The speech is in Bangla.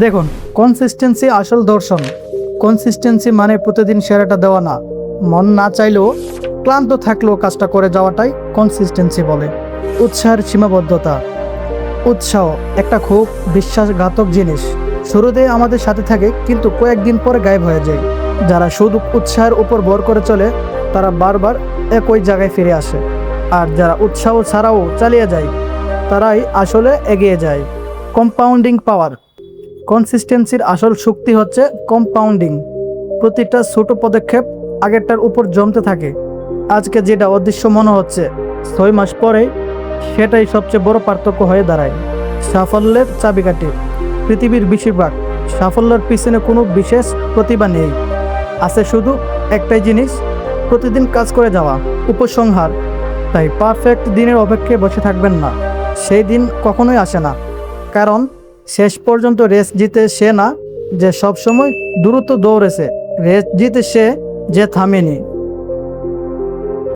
দেখুন, কনসিস্টেন্সি আসল দর্শন। কনসিস্টেন্সি মানে প্রতিদিন সেরাটা দেওয়া না, মন না চাইলেও ক্লান্ত থাকলেও কাজটা করে যাওয়াটাই কনসিস্টেন্সি বলে। উৎসাহের সীমাবদ্ধতা। উৎসাহ একটা খুব বিশ্বাসঘাতক জিনিস। শুরুতে আমাদের সাথে থাকে কিন্তু কয়েকদিন পরে গায়েব হয়ে যায়। যারা শুধু উৎসাহের উপর ভর করে চলে তারা বারবার একই জায়গায় ফিরে আসে, আর যারা উৎসাহ ছাড়াও চালিয়ে যায় তারাই আসলে এগিয়ে যায়। কম্পাউন্ডিং পাওয়ার। কনসিস্টেন্সির আসল শক্তি হচ্ছে কম্পাউন্ডিং। প্রতিটা ছোট পদক্ষেপ আগেরটার উপর জমতে থাকে। আজকে যেটা অদৃশ্য মনে হচ্ছে 6 মাস পরে সেটাই সবচেয়ে বড় পার্থক্য হয়ে দাঁড়ায়। সাফল্যের চাবিকাঠি। পৃথিবীর বেশিরভাগ সাফল্যের পিছনে কোনো বিশেষ প্রতিভা নেই, আছে শুধু একটাই জিনিস, প্রতিদিন কাজ করে যাওয়া। উপসংহার। তাই পারফেক্ট দিনের অপেক্ষায় বসে থাকবেন না, সেই দিন কখনোই আসে না। কারণ শেষ পর্যন্ত রেস জিতে সে না যে সবসময় দ্রুত দৌড়েছে, রেস জিতে সে যে থামেনি।